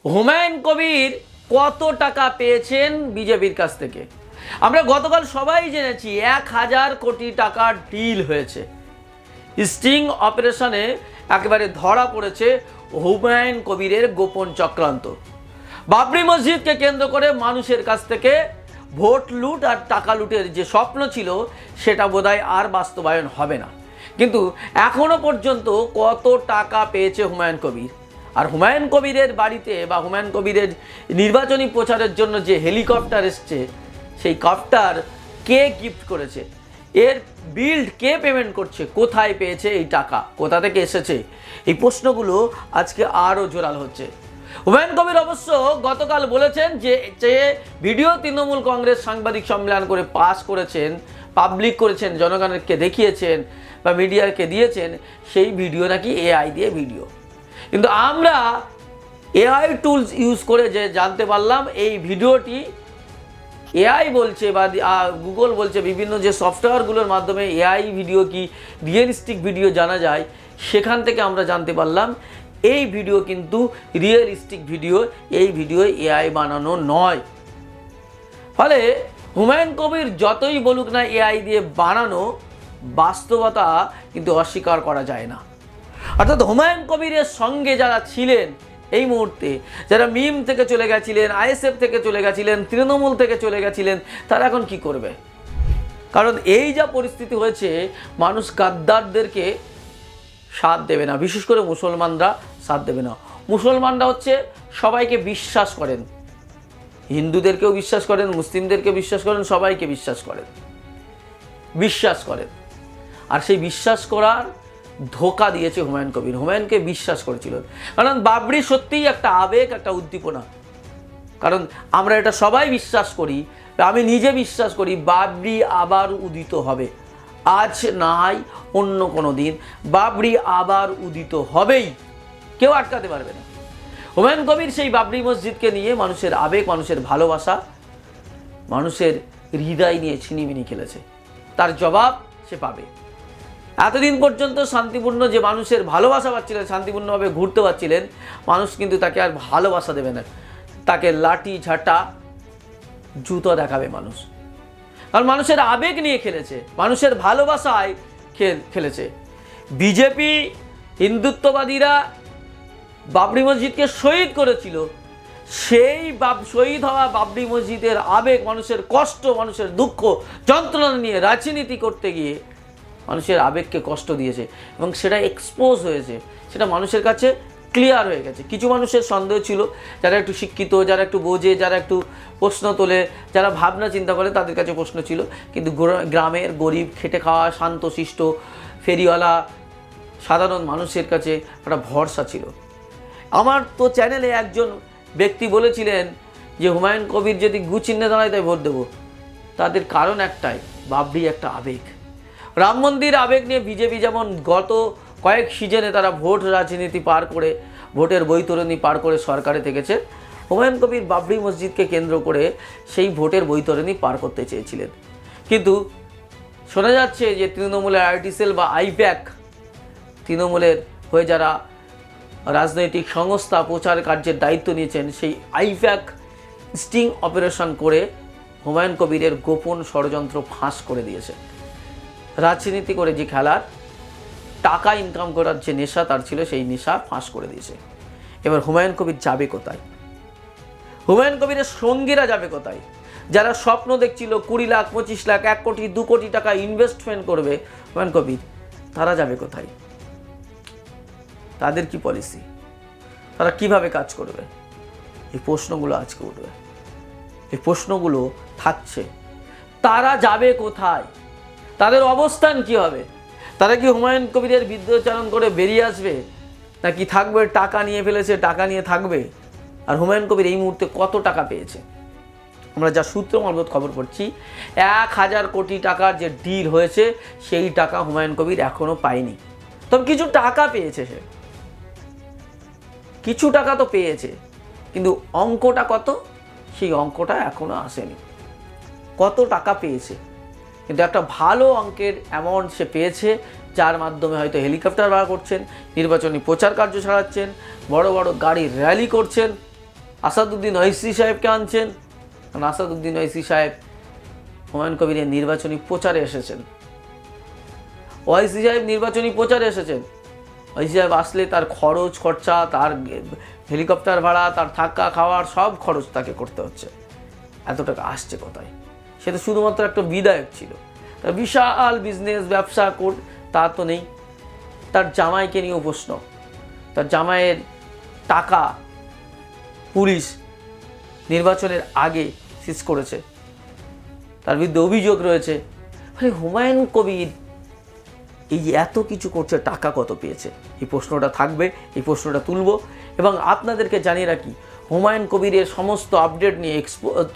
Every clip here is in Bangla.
হুমায়ুন কবির কত টাকা পেয়েছেন বিজেপির কাছ থেকে? আমরা গতকাল সবাই জেনেছি 1000 কোটি টাকার ডিল হয়েছে। স্টিং অপারেশনে একেবারে ধরা পড়েছে হুমায়ুন কবিরের গোপন চক্রান্ত। বাবরি মসজিদকে কেন্দ্র করে মানুষের কাছ থেকে ভোট লুট আর টাকা লুটের যে স্বপ্ন ছিল সেটা বোধহয় আর বাস্তবায়ন হবে না। কিন্তু এখনো পর্যন্ত কত টাকা পেয়েছে হুমায়ুন কবির? আর হুমায়ুন কবিরের বাড়িতে বা হুমায়ুন কবিরের নির্বাচনী প্রচারের জন্য যে হেলিকপ্টার এসছে, সেই কপ্টার কে গিফট করেছে, এর বিল্ড কে পেমেন্ট করছে, কোথায় পেয়েছে এই টাকা, কোথা থেকে এসেছে, এই প্রশ্নগুলো আজকে আরও জোরাল হচ্ছে। হুমায়ুন কবির অবশ্য গতকাল বলেছেন যে ভিডিও তৃণমূল কংগ্রেস সাংবাদিক সম্মেলন করে পাস করেছেন, পাবলিক করেছেন, জনগণকে দেখিয়েছেন বা মিডিয়াকে দিয়েছেন, সেই ভিডিও নাকি এআই দিয়ে ভিডিও। কিন্তু আমরা এআই টুলস ইউজ করে যে জানতে পারলাম এই ভিডিওটি এআই বলছে বা গুগল বলছে, বিভিন্ন যে সফটওয়্যারগুলোর মাধ্যমে এআই ভিডিও কি রিয়েলিস্টিক ভিডিও জানা যায়, সেখান থেকে আমরা জানতে পারলাম এই ভিডিও কিন্তু রিয়েলিস্টিক ভিডিও, এই ভিডিও এআই বানানো নয়। ফলে হুমায়ুন কবির যতই বলুক না এআই দিয়ে বানানো, বাস্তবতা কিন্তু অস্বীকার করা যায় না। অর্থাৎ হুমায়ুন কবিরের সঙ্গে যারা ছিলেন এই মুহূর্তে, যারা মিম থেকে চলে গেছিলেন, আইএসএফ থেকে চলে গেছিলেন, তৃণমূল থেকে চলে গেছিলেন, তারা এখন কি করবে? কারণ এই যা পরিস্থিতি হয়েছে, মানুষ গাদ্দারদেরকে সাথ দেবে না, বিশেষ করে মুসলমানরা সাথ দেবে না। মুসলমানরা হচ্ছে সবাইকে বিশ্বাস করেন, হিন্দুদেরকেও বিশ্বাস করেন, মুসলিমদেরকে বিশ্বাস করেন, সবাইকে বিশ্বাস করেন। আর সেই বিশ্বাস করার ধোকা দিয়েছে হুমায়ুন কবির। হুমায়ুনকে বিশ্বাস করেছিল কারণ বাবরি সত্যিই একটা আবেগ, একটা উদ্দীপনা। কারণ আমরা এটা সবাই বিশ্বাস করি, আমি নিজে বিশ্বাস করি, বাবরি আবার উদিত হবে। আজ না হয় অন্য কোনো দিন বাবরি আবার উদিত হবেই, কেউ আটকাতে পারবে না। হুমায়ুন কবির সেই বাবরি মসজিদকে নিয়ে মানুষের আবেগ, মানুষের ভালোবাসা, মানুষের হৃদয় নিয়ে ছিনিমিনি খেলেছে। তার জবাব সে পাবে। এতদিন পর্যন্ত শান্তিপূর্ণ যে মানুষের ভালোবাসা পাচ্ছিলেন, শান্তিপূর্ণভাবে ঘুরতে পারছিলেন, মানুষ কিন্তু তাকে আর ভালোবাসা দেবে না, তাকে লাঠি ঝাঁটা জুতো দেখাবে মানুষ। কারণ মানুষের আবেগ নিয়ে খেলেছে, মানুষের ভালোবাসায় খেলেছে। বিজেপি হিন্দুত্ববাদীরা বাবরি মসজিদকে শহীদ করেছিল, সেই শহীদ হওয়া বাবরি মসজিদের আবেগ, মানুষের কষ্ট, মানুষের দুঃখ যন্ত্রণা নিয়ে রাজনীতি করতে গিয়ে মানুষের আবেগকে কষ্ট দিয়েছে এবং সেটা এক্সপোজ হয়েছে, সেটা মানুষের কাছে ক্লিয়ার হয়ে গেছে। কিছু মানুষের সন্দেহ ছিল, যারা একটু শিক্ষিত, যারা একটু বোঝে, যারা একটু প্রশ্ন তোলে, যারা ভাবনা চিন্তা করে, তাদের কাছে প্রশ্ন ছিল। কিন্তু গ্রামের গরিব, খেটে খাওয়া, শান্তশিষ্ট ফেরিওয়ালা সাধারণ মানুষের কাছে একটা ভরসা ছিল। আমার তো চ্যানেলে একজন ব্যক্তি বলেছিলেন যে হুমায়ুন কবির যদি গুচিহ্নে দাঁড়ায় তাই ভোট দেবো। তাদের কারণ একটাই, বাবরি একটা আবেগ। রাম মন্দির আবেগ নিয়ে বিজেপি যেমন গত কয়েক সিজনে তারা ভোট রাজনীতি পার করে, ভোটের বৈতরণী পার করে সরকারে থেকেছে, হুমায়ুন কবির বাবরি মসজিদকে কেন্দ্র করে সেই ভোটের বৈতরণী পার করতে চেয়েছিলেন। কিন্তু শোনা যাচ্ছে যে তৃণমূলের আইটি সেল বা আইপ্যাক, তৃণমূলের হয়ে যারা রাজনৈতিক সংস্থা প্রচার কার্যের দায়িত্ব নিয়েছেন, সেই আইপ্যাক স্টিং অপারেশন করে হুমায়ুন কবিরের গোপন ষড়যন্ত্র ফাঁস করে দিয়েছে। রাজনীতি করে যে খেলার টাকা ইনকাম করার যে নেশা তার ছিল, সেই নেশা ফাঁস করে দিয়েছে। এবার হুমায়ুন কবির যাবে কোথায়? হুমায়ুন কবিরের সঙ্গীরা যাবে কোথায়? যারা স্বপ্ন দেখছিল 20 লাখ, 25 লাখ, 1 কোটি, 2 কোটি টাকা ইনভেস্টমেন্ট করবে হুমায়ুন কবির, তারা যাবে কোথায়? তাদের কি পলিসি? তারা কিভাবে কাজ করবে? এই প্রশ্নগুলো আজকে উঠবে, এই প্রশ্নগুলো থাকছে। তারা যাবে কোথায়? তাদের অবস্থান কি হবে? তারা কি হুমায়ুন কবিরের বিরুদ্ধাচরণ করে বেরিয়ে আসবে, নাকি থাকবে, টাকা নিয়ে ফেলেছে, টাকা নিয়ে থাকবে? আর হুমায়ুন কবির এই মুহূর্তে কত টাকা পেয়েছে? আমরা যা সূত্র মারফত খবর পড়ছি, 1000 কোটি টাকার যে ডিল হয়েছে, সেই টাকা হুমায়ুন কবির এখনো পায়নি। তবে কিছু টাকা পেয়েছে, সে কিছু টাকা তো পেয়েছে, কিন্তু অঙ্কটা কত, সেই অঙ্কটা এখনো আসেনি। কত টাকা পেয়েছে, কিন্তু একটা ভালো অঙ্কের অ্যামাউন্ট সে পেয়েছে, যার মাধ্যমে হয়তো হেলিকপ্টার ভাড়া করছেন, নির্বাচনী প্রচার কার্য চালাচ্ছেন, বড় বড় গাড়ি র্যালি করছেন, আসাদুদ্দিন ওয়াইসি সাহেবকে আনছেন, কারণ আসাদুদ্দিন ওয়াইসি সাহেব হুমায়ুন কবিরের নির্বাচনী প্রচারে এসেছেন। ওয়াইসি সাহেব নির্বাচনী প্রচারে এসেছেন। ওয়াইসি সাহেব আসলে তার খরচ খরচা, তার হেলিকপ্টার ভাড়া, তার থাকা খাওয়ার সব খরচ তাকে করতে হচ্ছে। এত টাকা আসছে কোথায়? সে তো শুধুমাত্র একটা বিধায়ক ছিল, তার বিশাল বিজনেস ব্যবসা তা তো নেই। তার জামাইকে নিয়েও প্রশ্ন, তার জামাইয়ের টাকা পুলিশ নির্বাচনের আগে সিজ করেছে, তার বিরুদ্ধে অভিযোগ রয়েছে। হুমায়ুন কবির এই যে এত কিছু করছে, টাকা কত পেয়েছে? এই প্রশ্নটা থাকবে, এই প্রশ্নটা তুলব। এবং আপনাদেরকে জানিয়ে রাখি, হুমায়ুন কবিরের সমস্ত আপডেট নিয়ে,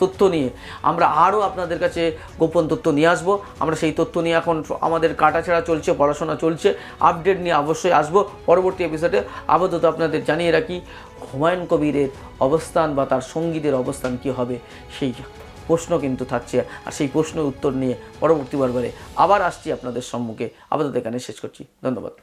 তথ্য নিয়ে আমরা আরও আপনাদের কাছে গোপন তথ্য নিয়ে আসবো। আমরা সেই তথ্য নিয়ে এখন আমাদের কাটাছেঁড়া চলছে, পড়াশোনা চলছে, আপডেট নিয়ে অবশ্যই আসবো পরবর্তী এপিসোডে। আপাতত আপনাদের জানিয়ে রাখি, হুমায়ুন কবিরের অবস্থান বা তার সঙ্গীদের অবস্থান কী হবে সেই প্রশ্ন কিন্তু থাকছে। আর সেই প্রশ্নের উত্তর নিয়ে পরবর্তী বারে আবার আসছি আপনাদের সম্মুখে। আপাতত এখানে শেষ করছি। ধন্যবাদ।